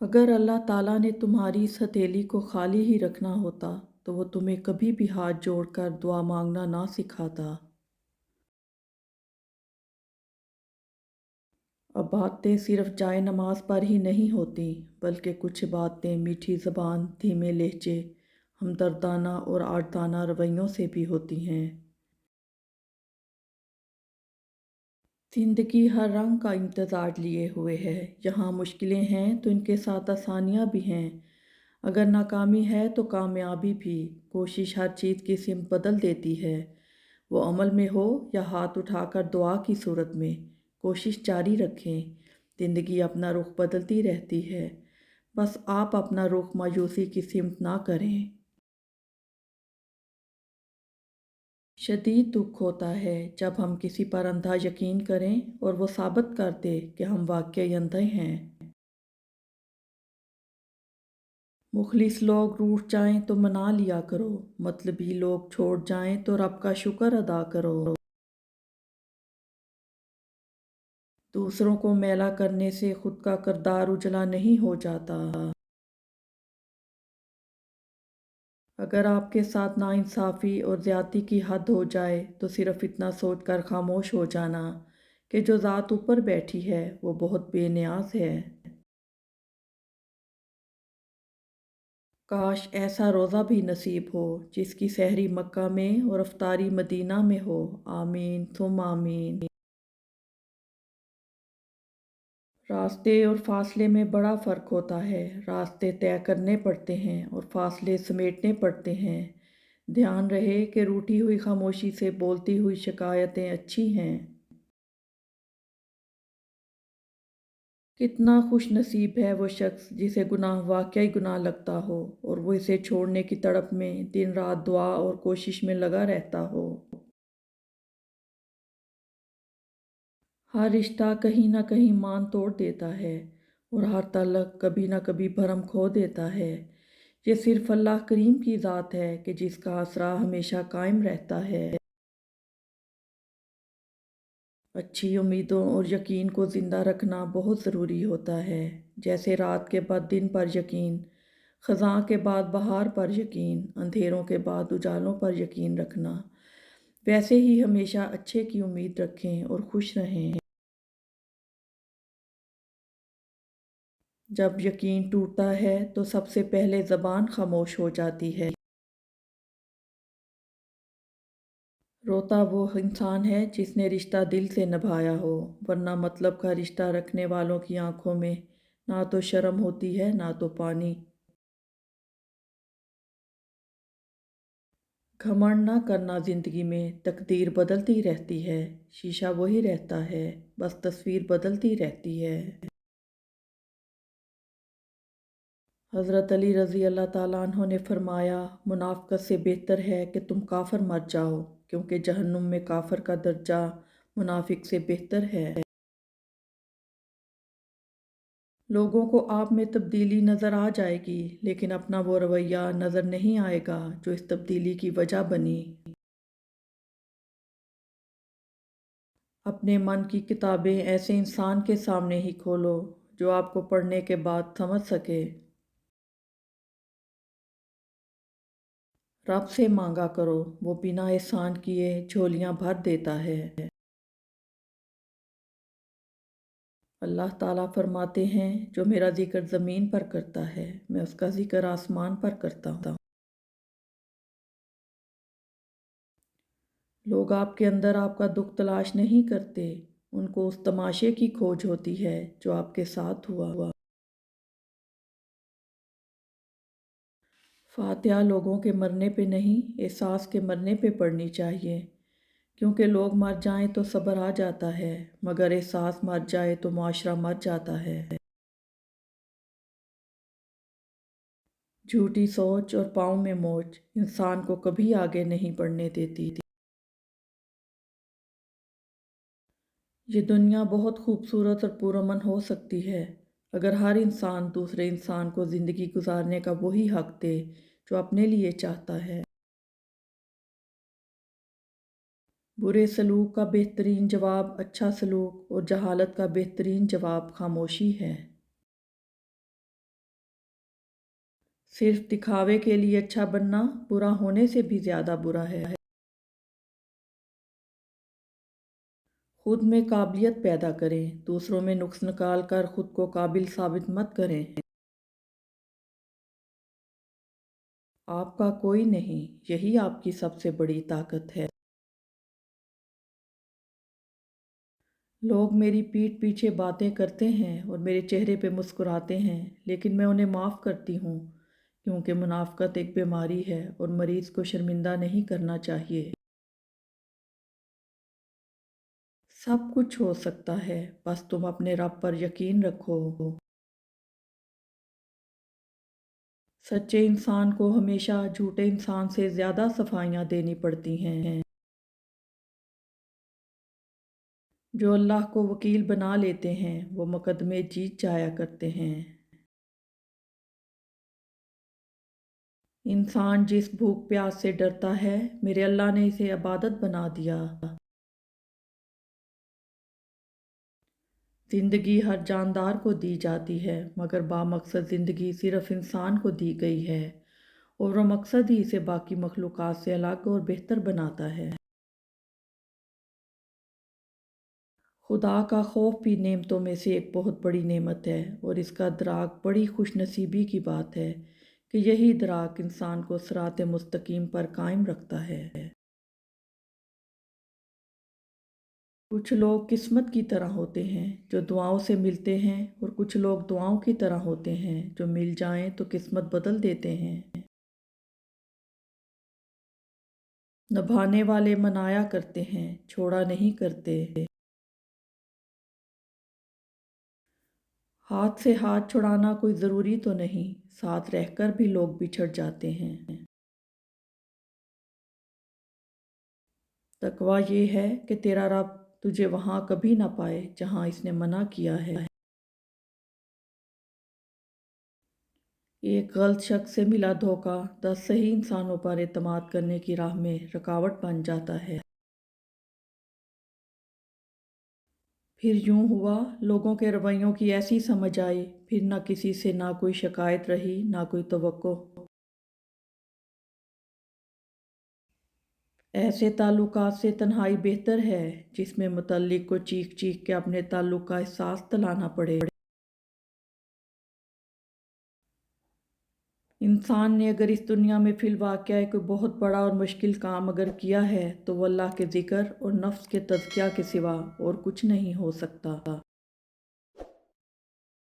اگر اللہ تعالیٰ نے تمہاری اس ہتھیلی کو خالی ہی رکھنا ہوتا تو وہ تمہیں کبھی بھی ہاتھ جوڑ کر دعا مانگنا نہ سکھاتا۔ اب باتیں صرف جائے نماز پر ہی نہیں ہوتی، بلکہ کچھ باتیں میٹھی زبان، دھیمے لہجے، ہمدردانہ اور آردانہ رویوں سے بھی ہوتی ہیں۔ زندگی ہر رنگ کا امتزاج لیے ہوئے ہے۔ یہاں مشکلیں ہیں تو ان کے ساتھ آسانیاں بھی ہیں۔ اگر ناکامی ہے تو کامیابی بھی۔ کوشش ہر چیز کی سمت بدل دیتی ہے، وہ عمل میں ہو یا ہاتھ اٹھا کر دعا کی صورت میں۔ کوشش جاری رکھیں، زندگی اپنا رخ بدلتی رہتی ہے، بس آپ اپنا رخ مایوسی کی سمت نہ کریں۔ شدید دکھ ہوتا ہے جب ہم کسی پر اندھا یقین کریں اور وہ ثابت کر دے کہ ہم واقعی اندھے ہیں۔ مخلص لوگ روٹھ جائیں تو منا لیا کرو، مطلبی لوگ چھوڑ جائیں تو رب کا شکر ادا کرو۔ دوسروں کو میلا کرنے سے خود کا کردار اجلا نہیں ہو جاتا۔ اگر آپ کے ساتھ ناانصافی اور زیادتی کی حد ہو جائے تو صرف اتنا سوچ کر خاموش ہو جانا کہ جو ذات اوپر بیٹھی ہے وہ بہت بے نیاز ہے۔ کاش ایسا روزہ بھی نصیب ہو جس کی سحری مکہ میں اور افطاری مدینہ میں ہو۔ آمین ثم آمین۔ راستے اور فاصلے میں بڑا فرق ہوتا ہے۔ راستے طے کرنے پڑتے ہیں اور فاصلے سمیٹنے پڑتے ہیں۔ دھیان رہے کہ روٹھی ہوئی خاموشی سے بولتی ہوئی شکایتیں اچھی ہیں۔ کتنا خوش نصیب ہے وہ شخص جسے گناہ واقعی گناہ لگتا ہو اور وہ اسے چھوڑنے کی تڑپ میں دن رات دعا اور کوشش میں لگا رہتا ہو۔ ہر رشتہ کہیں نہ کہیں مان توڑ دیتا ہے اور ہر تعلق کبھی نہ کبھی بھرم کھو دیتا ہے۔ یہ صرف اللہ کریم کی ذات ہے کہ جس کا آسرا ہمیشہ قائم رہتا ہے۔ اچھی امیدوں اور یقین کو زندہ رکھنا بہت ضروری ہوتا ہے۔ جیسے رات کے بعد دن پر یقین، خزاں کے بعد بہار پر یقین، اندھیروں کے بعد اجالوں پر یقین رکھنا، ویسے ہی ہمیشہ اچھے کی امید رکھیں اور خوش رہیں۔ جب یقین ٹوٹتا ہے تو سب سے پہلے زبان خاموش ہو جاتی ہے۔ روتا وہ انسان ہے جس نے رشتہ دل سے نبھایا ہو، ورنہ مطلب کا رشتہ رکھنے والوں کی آنکھوں میں نہ تو شرم ہوتی ہے نہ تو پانی۔ گھمنڈ نہ کرنا زندگی میں، تقدیر بدلتی رہتی ہے، شیشہ وہی رہتا ہے، بس تصویر بدلتی رہتی ہے۔ حضرت علی رضی اللہ تعالیٰ عنہ نے فرمایا، منافقت سے بہتر ہے کہ تم کافر مر جاؤ، کیونکہ جہنم میں کافر کا درجہ منافق سے بہتر ہے۔ لوگوں کو آپ میں تبدیلی نظر آ جائے گی، لیکن اپنا وہ رویہ نظر نہیں آئے گا جو اس تبدیلی کی وجہ بنی۔ اپنے من کی کتابیں ایسے انسان کے سامنے ہی کھولو جو آپ کو پڑھنے کے بعد سمجھ سکے۔ رب سے مانگا کرو، وہ بنا احسان کیے جھولیاں بھر دیتا ہے۔ اللہ تعالیٰ فرماتے ہیں، جو میرا ذکر زمین پر کرتا ہے میں اس کا ذکر آسمان پر کرتا ہوں۔ لوگ آپ کے اندر آپ کا دکھ تلاش نہیں کرتے، ان کو اس تماشے کی کھوج ہوتی ہے جو آپ کے ساتھ ہوا۔ فاتحہ لوگوں کے مرنے پہ نہیں، احساس کے مرنے پہ پڑھنی چاہیے، کیونکہ لوگ مر جائیں تو صبر آ جاتا ہے، مگر احساس مر جائے تو معاشرہ مر جاتا ہے۔ جھوٹی سوچ اور پاؤں میں موچ انسان کو کبھی آگے نہیں بڑھنے دیتی۔ یہ دنیا بہت خوبصورت اور پرامن ہو سکتی ہے اگر ہر انسان دوسرے انسان کو زندگی گزارنے کا وہی حق دے جو اپنے لیے چاہتا ہے۔ برے سلوک کا بہترین جواب اچھا سلوک اور جہالت کا بہترین جواب خاموشی ہے۔ صرف دکھاوے کے لیے اچھا بننا برا ہونے سے بھی زیادہ برا ہے۔ خود میں قابلیت پیدا کریں، دوسروں میں نقص نکال کر خود کو قابل ثابت مت کریں۔ آپ کا کوئی نہیں، یہی آپ کی سب سے بڑی طاقت ہے۔ لوگ میری پیٹھ پیچھے باتیں کرتے ہیں اور میرے چہرے پہ مسکراتے ہیں، لیکن میں انہیں معاف کرتی ہوں، کیونکہ منافقت ایک بیماری ہے اور مریض کو شرمندہ نہیں کرنا چاہیے۔ سب کچھ ہو سکتا ہے، بس تم اپنے رب پر یقین رکھو۔ سچے انسان کو ہمیشہ جھوٹے انسان سے زیادہ صفائیاں دینی پڑتی ہیں۔ جو اللہ کو وکیل بنا لیتے ہیں وہ مقدمے جیت جایا کرتے ہیں۔ انسان جس بھوک پیاس سے ڈرتا ہے، میرے اللہ نے اسے عبادت بنا دیا۔ زندگی ہر جاندار کو دی جاتی ہے، مگر بامقصد زندگی صرف انسان کو دی گئی ہے، اور وہ مقصد ہی اسے باقی مخلوقات سے الگ اور بہتر بناتا ہے۔ خدا کا خوف بھی نعمتوں میں سے ایک بہت بڑی نعمت ہے، اور اس کا ادراک بڑی خوش نصیبی کی بات ہے کہ یہی ادراک انسان کو صراط مستقیم پر قائم رکھتا ہے۔ کچھ لوگ قسمت کی طرح ہوتے ہیں جو دعاؤں سے ملتے ہیں، اور کچھ لوگ دعاؤں کی طرح ہوتے ہیں جو مل جائیں تو قسمت بدل دیتے ہیں۔ نبھانے والے منایا کرتے ہیں، چھوڑا نہیں کرتے۔ ہاتھ سے ہاتھ چھڑانا کوئی ضروری تو نہیں، ساتھ رہ کر بھی لوگ بچھڑ جاتے ہیں۔ تقویٰ یہ ہے کہ تیرا رب تجھے وہاں کبھی نہ پائے جہاں اس نے منع کیا ہے۔ ایک غلط شخص سے ملا دھوکہ 10 صحیح انسانوں پر اعتماد کرنے کی راہ میں رکاوٹ بن جاتا ہے۔ پھر یوں ہوا، لوگوں کے رویوں کی ایسی سمجھ آئی، پھر نہ کسی سے نہ کوئی شکایت رہی نہ کوئی توقع۔ ایسے تعلقات سے تنہائی بہتر ہے جس میں متعلق کو چیخ چیخ کے اپنے تعلق کا احساس دلانا پڑے۔ انسان نے اگر اس دنیا میں فی الواقعہ کوئی بہت بڑا اور مشکل کام اگر کیا ہے تو وہ اللہ کے ذکر اور نفس کے تزکیہ کے سوا اور کچھ نہیں ہو سکتا۔